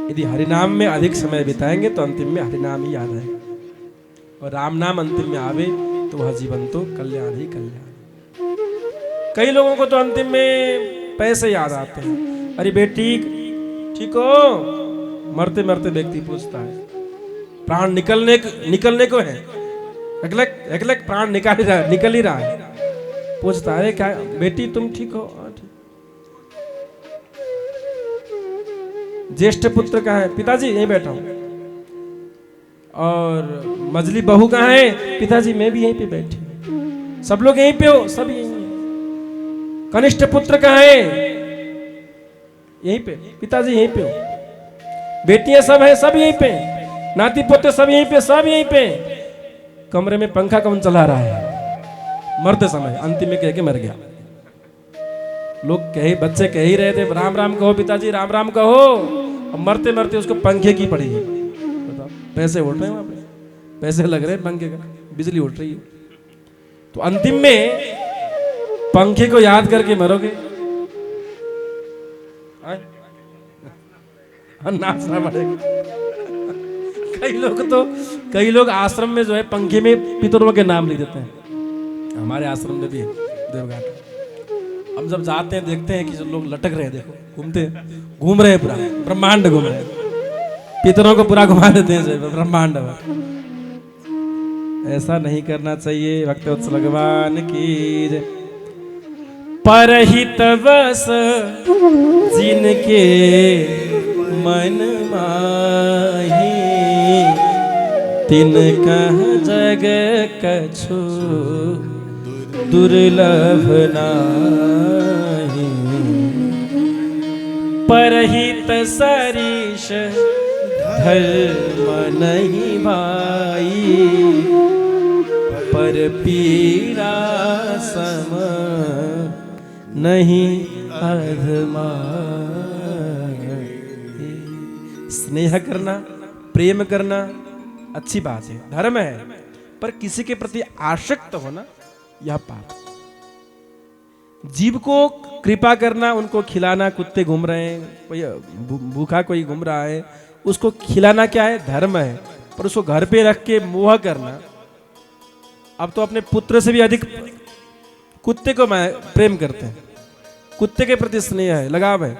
यदि हरिनाम में अधिक समय बिताएंगे तो अंतिम में हरिनाम ही याद आएगा, और राम नाम अंतिम में आवे तो वह जीवन तो कल्याण ही कल्याण। कई लोगों को तो अंतिम में पैसे याद आते हैं। अरे बेटी ठीक हो? मरते मरते व्यक्ति पूछता है, प्राण निकलने को है, अगलक प्राण निकल ही रहा है, पूछता है क्या बेटी तुम ठीक हो? ज्येष्ठ पुत्र कहाँ है? पिताजी यहीं बैठा हूं। और मजली बहू कहाँ है? पिताजी मैं भी यहीं पे बैठी। सब लोग यहीं पे हो? सब यहीं है। कनिष्ठ पुत्र कहाँ है? यहीं पे। पिताजी यहीं पे हो। बेटियां सब है? सब यहीं पे। नाती पोते सब यहीं पे? सब यहीं पे। कमरे में पंखा कौन चला रहा है? मरते समय अंतिम में कह के मर गया। लोग बच्चे कह ही रहे थे राम राम कहो पिताजी, राम राम कहो, और मरते मरते उसको पंखे की पड़ी है। बताओ, पैसे उठ रहे हैं, वहां पे पैसे लग रहे हैं, पंखे का बिजली उठ रही है, तो अंतिम में पंखे को याद करके मरोगे। नाचना पड़ेगा। कई लोग आश्रम में जो है पंखे में पितरों के नाम लिख देते हैं। हमारे आश्रम में भी है देवघाट। हम जब जाते हैं देखते हैं कि जो लोग लटक रहे हैं, देखो घूम रहे हैं, पूरा ब्रह्मांड घूम रहे हैं, पितरों को पूरा घुमा देते हैं ब्रह्मांड। ऐसा नहीं करना चाहिए। भक्तवत्सल भगवान की जय। परहित बस जिनके मन माही, तिनका जग कछु दुर्लभ नाही। परहित सरिष धर्म नहीं भाई, पर पीरा सम नहीं अधमा। स्नेह करना, प्रेम करना अच्छी बात है, धर्म है, पर किसी के प्रति आसक्त होना यह पाप। जीव को कृपा करना, उनको खिलाना, कुत्ते घूम रहे हैं, कोई भूखा कोई घूम रहा है, उसको खिलाना क्या है? धर्म है। पर उसको घर पे रख के मोह करना, अब तो अपने पुत्र से भी अधिक कुत्ते को प्रेम करते हैं, कुत्ते के प्रति स्नेह है, लगाव है।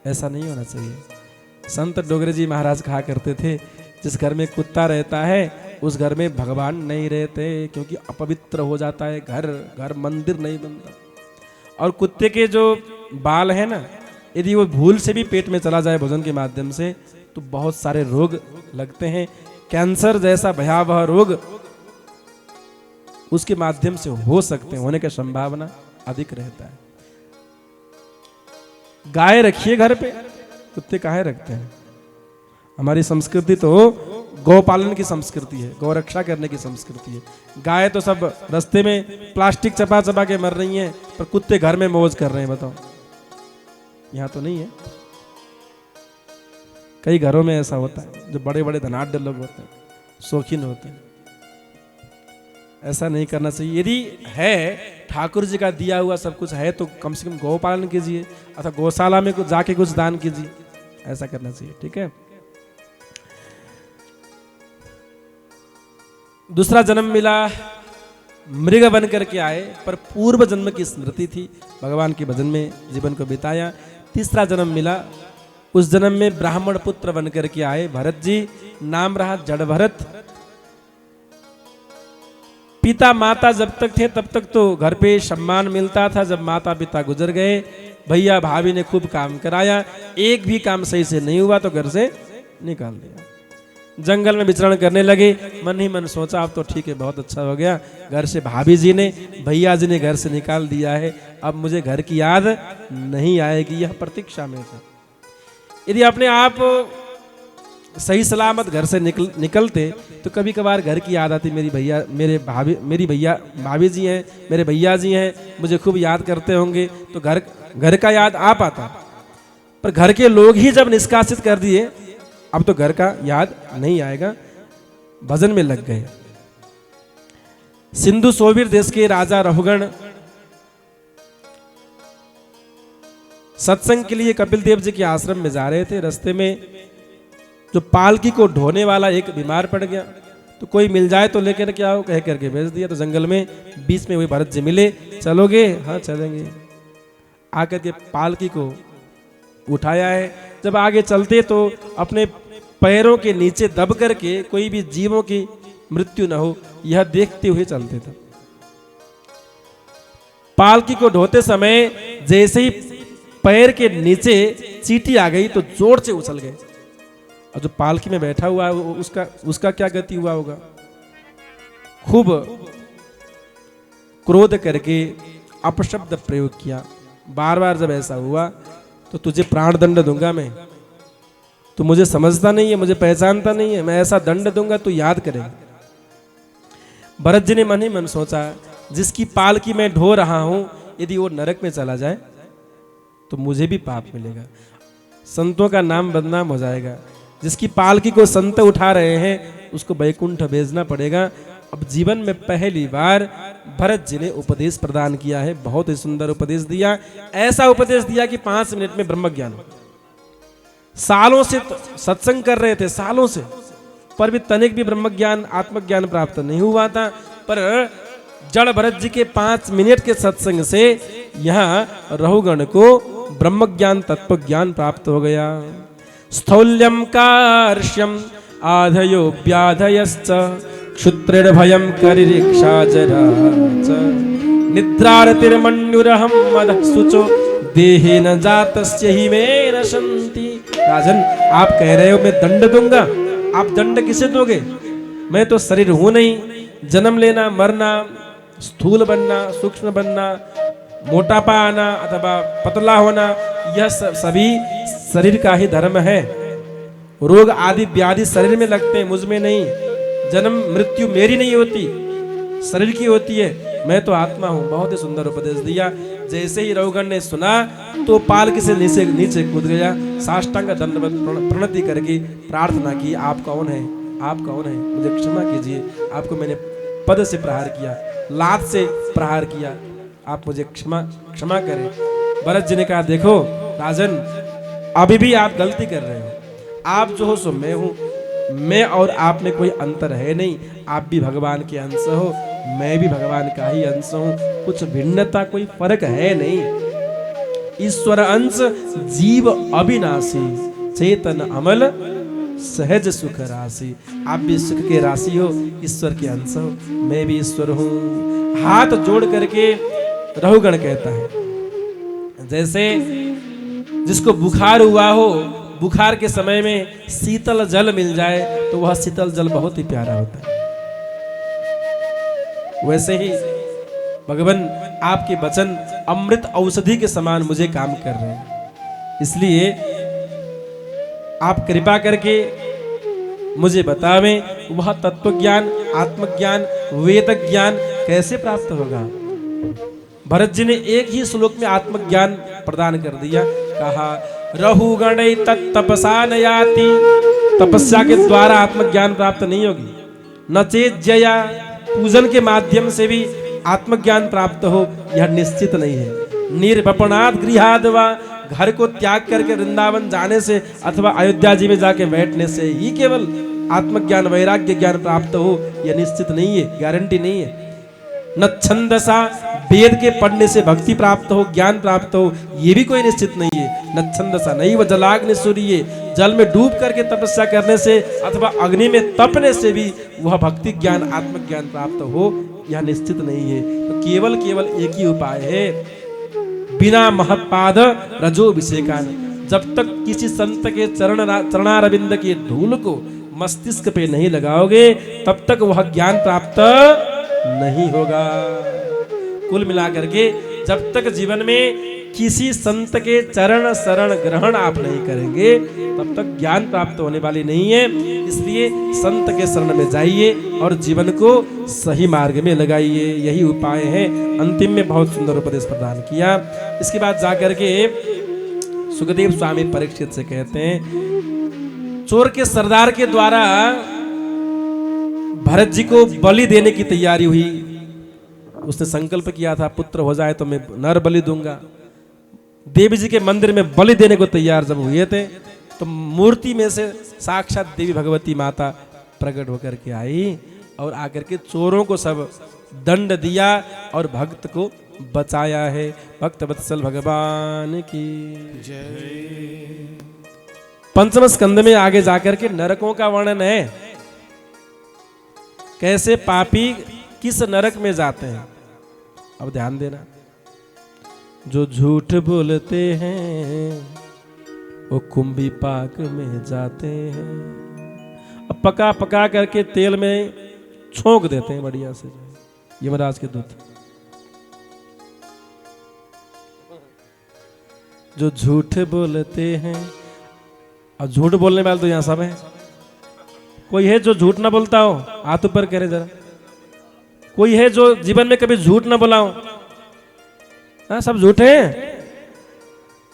ऐसा नहीं होना चाहिए। संत डोगरे जी महाराज कहा करते थे, जिस घर में कुत्ता रहता है उस घर में भगवान नहीं रहते, क्योंकि अपवित्र हो जाता है घर मंदिर नहीं बनता। और कुत्ते के जो बाल है ना, यदि वो भूल से भी पेट में चला जाए भोजन के माध्यम से, तो बहुत सारे रोग लगते हैं। कैंसर जैसा भयावह रोग उसके माध्यम से हो सकते हैं, होने की संभावना अधिक रहता है। गाय रखिए घर पे, कुत्ते काहे रखते हैं? हमारी संस्कृति तो गौपालन की संस्कृति है, गौ रक्षा करने की संस्कृति है। गाय तो सब रास्ते में प्लास्टिक चबा चबा के मर रही हैं, पर कुत्ते घर में मौज कर रहे हैं। बताओ, यहां तो नहीं है। कई घरों में ऐसा होता है, जो बड़े बड़े धनाढ्य लोग होते हैं, शौकीन होते हैं। ऐसा नहीं करना चाहिए। यदि है ठाकुर जी का दिया हुआ सब कुछ है, तो कम से कम गौ पालन कीजिए, अथवा गौशाला में कुछ जाके कुछ दान कीजिए। ऐसा करना चाहिए, ठीक है। दूसरा जन्म मिला, मृग बन करके आए, पर पूर्व जन्म की स्मृति थी, भगवान के भजन में जीवन को बिताया। तीसरा जन्म मिला, उस जन्म में ब्राह्मण पुत्र बन करके आए, भरत जी, नाम रहा जड़ भरत। पिता माता जब तक थे तब तक तो घर पे सम्मान मिलता था। जब माता पिता गुजर गए, भैया भाभी ने खूब काम कराया, एक भी काम सही से नहीं हुआ तो घर से निकाल दिया। जंगल में विचरण करने लगे, मन ही मन सोचा अब तो ठीक है, बहुत अच्छा हो गया, घर से भाभी जी ने भैया जी ने घर से निकाल दिया है, अब मुझे घर की याद नहीं आएगी। यह प्रतीक्षा में था। यदि अपने आप सही सलामत घर से निकलते तो कभी कभार घर की याद आती, मेरी भाभी जी हैं, मेरे भैया जी हैं, मुझे खूब याद करते होंगे, तो घर का याद आ पाता। पर घर के लोग ही जब निष्कासित कर दिए, अब तो घर का याद नहीं आएगा। भजन में लग गए। सिंधु सोवीर देश के राजा रहुगण सत्संग के लिए कपिल देव जी के आश्रम में जा रहे थे। रास्ते में जो पालकी को ढोने वाला एक बीमार पड़ गया, तो कोई मिल जाए तो लेकर के आओ कह करके भेज दिया। तो जंगल में बीच में वही भरत जी मिले, चलोगे? हाँ चलेंगे। आकर के पालकी को उठाया है। जब आगे चलते तो अपने पैरों के नीचे दब करके कोई भी जीवों की मृत्यु न हो यह देखते हुए चलते थे। पालकी को ढोते समय जैसे ही पैर के नीचे चींटी आ गई तो जोर से उछल गए, और जो पालकी में बैठा हुआ है उसका क्या गति हुआ होगा? खूब क्रोध करके अपशब्द प्रयोग किया। बार बार जब ऐसा हुआ तो तुझे प्राण दंड दूंगा मैं, तू मुझे समझता नहीं है, मुझे पहचानता नहीं है, मैं ऐसा दंड दूंगा तू याद करेगा। भरत जी ने मन ही मन सोचा, जिसकी पालकी मैं ढो रहा हूं यदि वो नरक में चला जाए तो मुझे भी पाप मिलेगा, संतों का नाम बदनाम हो जाएगा। जिसकी पालकी को संत उठा रहे हैं उसको बैकुंठ भेजना पड़ेगा। अब जीवन में पहली बार भरत जी ने उपदेश प्रदान किया है। बहुत ही सुंदर उपदेश दिया। ऐसा उपदेश दिया कि 5 मिनट में ब्रह्म ज्ञान हो। सालों से सत्संग कर रहे थे, सालों से, पर भी तनिक भी ब्रह्म ज्ञान आत्मज्ञान प्राप्त नहीं हुआ था। पर जड़ भरत जी के 5 मिनट के सत्संग से यहाँ रहुगण को ब्रह्म ज्ञान तत्व ज्ञान प्राप्त हो गया। स्थौल्यम कार्श्यम आधयो व्याधयश्च क्षुत्रेण भयम करिरीक्षा जरा निद्रारतिर्मन्युरहं मदः शुचो देहेन जातस्य हि मे नशन्ति। राजन, आप कह रहे हो मैं दंड दूंगा, आप दंड किसे दोगे? मैं तो शरीर हूं नहीं। जन्म लेना, मरना, स्थूल बनना, सूक्ष्म बनना, मोटापा आना अथवा पतला होना, यह सभी शरीर का ही धर्म है। रोग आदि व्याधि शरीर में लगते हैं, मुझ में नहीं। जन्म मृत्यु मेरी नहीं होती, शरीर की होती है। मैं तो आत्मा हूं। बहुत ही सुंदर उपदेश दिया। जैसे ही रहुगण ने सुना तो पालकी से नीचे कूद गया, साष्टांग दंडवत प्रणति करके प्रार्थना की, आप कौन है? आप कौन है? मुझे क्षमा कीजिए, आपको मैंने पद से प्रहार किया, लात से प्रहार किया, आप मुझे क्षमा करें। भरत जी ने कहा, देखो राजन, अभी भी आप गलती कर रहे हो। आप जो हो सो मैं हूं, मैं और आप में कोई अंतर है नहीं। आप भी भगवान के अंश हो, मैं भी भगवान का ही अंश हूं। कुछ भिन्नता, कोई फर्क है नहीं। ईश्वर अंश जीव अविनाशी, चेतन अमल सहज सुख राशि। आप भी सुख के राशि हो, ईश्वर के अंश हो, मैं भी ईश्वर हूं। हाथ जोड़ करके रहुगण कहता है, जैसे जिसको बुखार हुआ हो, बुखार के समय में शीतल जल मिल जाए तो वह शीतल जल बहुत ही प्यारा होता है। वैसे ही भगवान आपके वचन अमृत औषधि के समान मुझे काम कर रहे हैं। इसलिए आप कृपा करके मुझे बतावें, वह तत्व ज्ञान, आत्मज्ञान, वेद ज्ञान कैसे प्राप्त होगा। भरत जी ने एक ही श्लोक में आत्मज्ञान प्रदान कर दिया। कहा, रहुगण तपसा न याति, तपस्या के द्वारा आत्मज्ञान प्राप्त नहीं होगी। नचेत जया, पूजन के माध्यम से भी आत्मज्ञान प्राप्त हो यह निश्चित नहीं है। निर्वपनात् गृहाद् वा, घर को त्याग करके वृंदावन जाने से अथवा अयोध्या जी में जाके बैठने से ही केवल आत्मज्ञान वैराग्य ज्ञान प्राप्त हो यह निश्चित नहीं है, गारंटी नहीं है। न छंदसा, वेद के पढ़ने से भक्ति प्राप्त हो, ज्ञान प्राप्त हो, यह भी कोई निश्चित नहीं है। न छंदसा नहीं व जलाग्नि सूर्य, जल में डूब करके तपस्या करने से अथवा अग्नि में तपने से भी वह भक्ति ज्ञान आत्मज्ञान प्राप्त हो यह निश्चित नहीं है। तो केवल एक ही उपाय है, बिना महत्पाद रजो अभिषेकान। जब तक किसी संत के चरणारविंद की धूल को मस्तिष्क पे नहीं लगाओगे तब तक वह ज्ञान प्राप्त नहीं होगा। कुल मिलाकर के जब तक जीवन में किसी संत के चरण शरण ग्रहण आप नहीं करेंगे तब तक ज्ञान प्राप्त होने वाली नहीं है। इसलिए संत के शरण में जाइए और जीवन को सही मार्ग में लगाइए, यही उपाय है। अंतिम में बहुत सुंदर उपदेश प्रदान किया। इसके बाद जाकर के सुखदेव स्वामी परीक्षित से कहते हैं, चोर के सरदार के द्वारा भरत जी को बलि देने की तैयारी हुई। उसने संकल्प किया था, पुत्र हो जाए तो मैं नर बलि दूंगा। देवी जी के मंदिर में बलि देने को तैयार जब हुए थे तो मूर्ति में से साक्षात देवी भगवती माता प्रकट होकर के आई और आकर के चोरों को सब दंड दिया और भक्त को बचाया है। भक्त वत्सल भगवान की जय। पंचम स्कंद में आगे जाकर के नरकों का वर्णन है, कैसे पापी किस नरक में जाते हैं। अब ध्यान देना, जो झूठ बोलते हैं वो कुंभी पाक में जाते हैं। अब पका पका करके तेल में छोंक देते हैं बढ़िया से यमराज के दूत। जो झूठ बोलते हैं, और झूठ बोलने वाले तो यहां सब है। कोई है जो झूठ ना बोलता हो, हाथ ऊपर करे जरा। कोई है जो जीवन में कभी झूठ ना बोला हो? हाँ, सब झूठे हैं।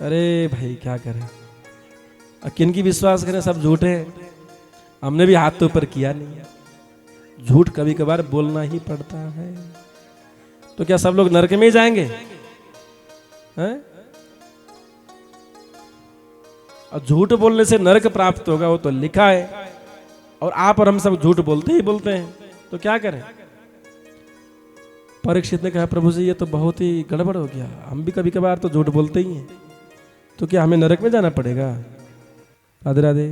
अरे भाई क्या करें, किन की विश्वास करें, सब झूठे हैं। हमने भी हाथ तो ऊपर किया नहीं। झूठ कभी कभार बोलना ही पड़ता है। तो क्या सब लोग नरक में ही जाएंगे? हैं? और झूठ बोलने से नरक प्राप्त होगा, वो तो लिखा है। और आप और हम सब झूठ बोलते ही बोलते हैं, तो क्या करें? परीक्षित ने कहा, प्रभु जी ये तो बहुत ही गड़बड़ हो गया, हम भी कभी कभार तो झूठ बोलते ही हैं, तो क्या हमें नरक में जाना पड़ेगा? राधे राधे।